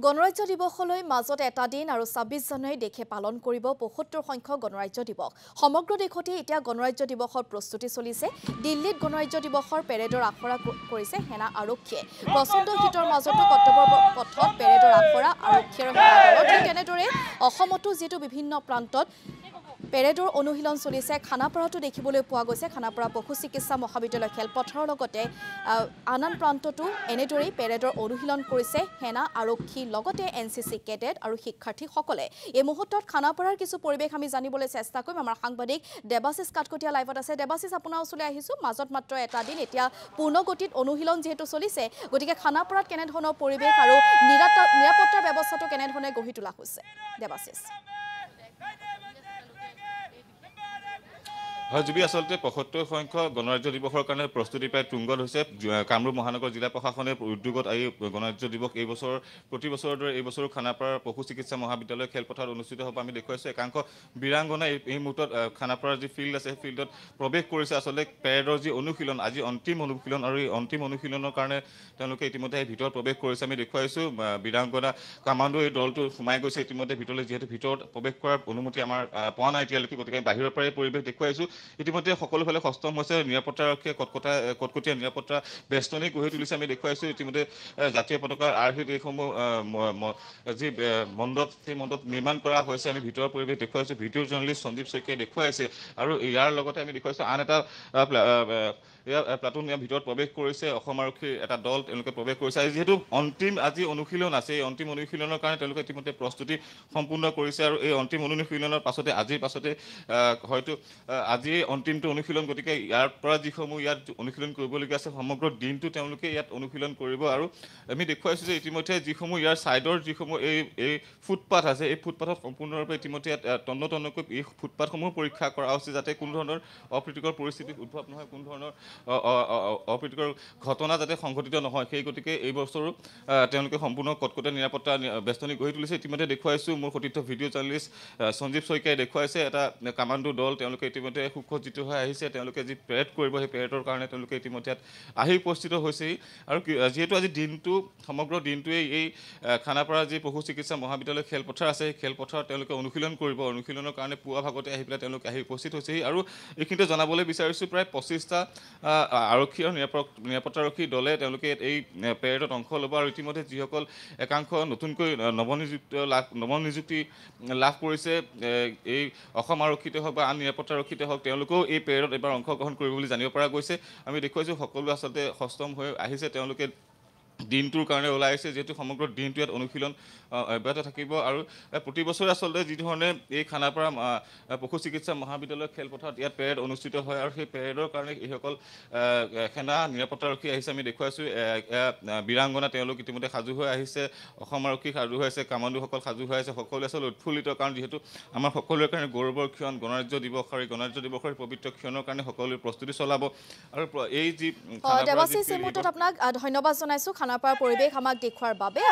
গণৰাজ্য দিৱসলৈ মাজত এটা দিন আৰু ২৬ জানুৱাৰী দেশে পালন কৰিব ৭৫ সংখ্যক গণৰাজ্য দিৱস। সমগ্ৰ দেশতে এতিয়া গণৰাজ্য দিৱসৰ প্ৰস্তুতি চলিছে। দিল্লীত গণৰাজ্য দিৱসৰ পেৰেডৰ আখৰা কৰিছে সেনা আৰক্ষীয়ে। প্ৰচণ্ড শীতৰ মাজতো কৰ্তব্য পথত পেৰেডৰ আখৰা আৰক্ষীৰ সেনা দলৰ। ঠিক তেনেদৰে অসমতো যিটো বিভিন্ন প্ৰান্তত পেৰেডৰ অনুশীলন চলিছে, খানাপাৰাতো দেখিবলৈ পোৱা গৈছে। খানাপাৰা পশু চিকিৎসা মহাবিদ্যালয় খেলপথাৰৰ লগতে আন প্ৰান্ততো এনেদৰেই পেৰেডৰ অনুশীলন কৰিছে সেনা আৰক্ষী লগতে NCC কেডেট আৰু শিক্ষাৰ্থীসকলে। এই মুহূৰ্তত খানাপাৰাৰ কিছু পৰিৱেশ আমি জানিবলৈ চেষ্টা কৰিম। আমাৰ সাংবাদিক দেৱাশিষ কাটকটীয়া লাইভত আছে। দেৱাশিষ, আপোনাৰ ওচৰলৈ আহিছোঁ। মাজত মাত্ৰ এটা দিন, এতিয়া পূৰ্ণগতিত অনুশীলন যিহেতু চলিছে, গতিকে খানাপাৰাত কেনেধৰণৰ পৰিৱেশ আৰু নিৰাপত্তাৰ ব্যৱস্থাটো কেনেধৰণে গঢ়ি তোলা হৈছে? দেৱাশিষ। হয় জুবি, আচলতে ৭৫ সংখ্যক গণৰাজ্য দিৱসৰ কাৰণে প্ৰস্তুতি প্ৰায় তুংগত হৈছে। কামৰূপ মহানগৰ জিলা প্ৰশাসনে উদ্যোগত এই গণৰাজ্য দিৱস এই বছৰ প্ৰতি বছৰৰ দৰে এই বছৰো খানাপাৰাৰ পশু চিকিৎসা মহাবিদ্যালয় খেলপথাৰত অনুষ্ঠিত হ'ব। আমি দেখুৱাইছোঁ একাংশ বীৰাংগনা এই মুহূৰ্তত খানাপাৰাৰ যি ফিল্ড আছে সেই ফিল্ডত প্ৰৱেশ কৰিছে। আচলতে পেৰেডৰ যি অনুশীলন, আজি অন্তিম অনুশীলন, আৰু এই অন্তিম অনুশীলনৰ কাৰণে তেওঁলোকে ইতিমধ্যে ভিতৰত প্ৰৱেশ কৰিছে। আমি দেখুৱাইছোঁ বীৰাংগনা কামাণ্ডো এই দলটো সোমাই গৈছে ইতিমধ্যে ভিতৰলৈ, যিহেতু ভিতৰত প্ৰৱেশ কৰাৰ অনুমতি আমাৰ পোৱা নাই এতিয়ালৈকে, গতিকে বাহিৰৰ পৰাই পৰিৱেশ দেখুৱাইছোঁ। ইতিমধ্যে সকলোফালে সষ্টম হৈছে। নিৰাপত্তাৰক্ষীয়ে কটকটীয়া নিৰাপত্তা বেষ্টনী গঢ়ি তুলিছে। আমি দেখুৱাইছোঁ ইতিমধ্যে জাতীয় পতাকাৰ আৰ্হিত এইসমূহ যি মণ্ডপ, সেই মণ্ডপ নিৰ্মাণ কৰা হৈছে। আমি ভিতৰৰ পৰিৱেশ দেখুৱাইছোঁ। ভিডিঅ' জাৰ্নেলিষ্ট সঞ্জীৱ শইকীয়াই দেখুৱাইছে, আৰু ইয়াৰ লগতে আমি দেখুৱাইছোঁ আন এটা প্লাটুন ইয়াৰ ভিতৰত প্ৰৱেশ কৰিছে। অসম আৰক্ষীৰ এটা দল তেওঁলোকে প্ৰৱেশ কৰিছে। যিহেতু আজি অনুশীলন আছে, এই অন্তিম অনুশীলনৰ কাৰণে তেওঁলোকে ইতিমধ্যে প্ৰস্তুতি সম্পূৰ্ণ কৰিছে, আৰু এই অন্তিম অনুশীলনৰ পাছতে আজিৰ পাছতে হয়তো আজি অন্তিমটো অনুশীলন, গতিকে ইয়াৰ পৰা যিসমূহ ইয়াত অনুশীলন কৰিবলগীয়া আছে সমগ্ৰ দিনটো তেওঁলোকে ইয়াত অনুশীলন কৰিব। আৰু আমি দেখুৱাইছোঁ যে ইতিমধ্যে যিসমূহ ইয়াৰ ছাইডৰ যিসমূহ এই ফুটপাথ আছে, এই ফুটপাথত সম্পূৰ্ণৰূপে ইতিমধ্যে ইয়াত তন্নতন্নকৈ এই ফুটপাথসমূহ পৰীক্ষা কৰা হৈছে, যাতে কোনো ধৰণৰ অপ্ৰীতিকৰ পৰিস্থিতিৰ উদ্ভৱ নহয়, কোনো ধৰণৰ অপ্ৰীতিকৰ ঘটনা যাতে সংঘটিত নহয়। সেই গতিকে এই বছৰো তেওঁলোকে সম্পূৰ্ণ কটকটীয়া নিৰাপত্তা বেষ্টনী গঢ়ি তুলিছে। ইতিমধ্যে দেখুৱাইছোঁ মোৰ সতীৰ্থ ভিডিঅ' জাৰ্নেলিষ্ট সঞ্জীৱ শইকীয়াই দেখুৱাইছে এটা কামাণ্ডো দল তেওঁলোকে ইতিমধ্যে সুসজ্জিত হৈ আহিছে। তেওঁলোকে যি পেৰেড কৰিব, সেই পেৰেডৰ কাৰণে তেওঁলোকে ইতিমধ্যে ইয়াত আহি উপস্থিত হৈছেই। আৰু যিহেতু আজি দিনটো সমগ্ৰ দিনটোৱেই এই খানাপাৰা যি পশু চিকিৎসা মহাবিদ্যালয় খেলপথাৰ আছে, সেই খেলপথাৰত তেওঁলোকে অনুশীলন কৰিব। অনুশীলনৰ কাৰণে পুৱা ভাগতে আহি পেলাই তেওঁলোকে আহি উপস্থিত হৈছেহি। আৰু এইখিনিতে জনাবলৈ বিচাৰিছোঁ প্ৰায় ২৫টা আৰক্ষী আৰু নিৰাপত্তাৰক্ষী দলে তেওঁলোকে এই পেৰেডত অংশ ল'ব। আৰু ইতিমধ্যে যিসকল একাংশ নতুনকৈ নৱনিযুক্তি লাভ কৰিছে, এই অসম আৰক্ষীতে হওক বা আন নিৰাপত্তাৰক্ষীতে হওক, তেওঁলোকেও এই পেৰেডত এবাৰ অংশগ্ৰহণ কৰিব বুলি জানিব পৰা গৈছে। আমি দেখুৱাইছোঁ সকলো আচলতে সষ্টম হৈ আহিছে, তেওঁলোকে দিনটোৰ কাৰণে ওলাই আহিছে, যিহেতু সমগ্ৰ দিনটো ইয়াত অনুশীলন অব্যাহত থাকিব। আৰু প্ৰতি বছৰে আচলতে যিধৰণে এই খানাপাৰা পশু চিকিৎসা মহাবিদ্যালয় খেলপথাৰত ইয়াত পেৰেড অনুষ্ঠিত হয়, আৰু সেই পেৰেডৰ কাৰণে এইসকল সেনা নিৰাপত্তাৰক্ষী আহিছে। আমি দেখুৱাইছোঁ বীৰাংগনা তেওঁলোক ইতিমধ্যে সাজু হৈ আহিছে, অসম আৰক্ষী সাজু হৈ আছে, কামাণ্ডোসকল সাজু হৈ আছে। সকলোৱে আচলতে উৎফুল্লিত, কাৰণ যিহেতু আমাৰ সকলোৰে কাৰণে গৌৰৱৰ ক্ষণ গণৰাজ্য দিৱস, আৰু এই গণৰাজ্য দিৱসৰ পবিত্ৰ ক্ষণৰ কাৰণে সকলোৱে প্ৰস্তুতি চলাব। আৰু এই যি দেৱাশিষ, এই মুহূৰ্তত আপোনাক ধন্যবাদ জনাইছোঁ খানাপাৰাৰ পৰিৱেশ আমাক দেখুওৱাৰ বাবে।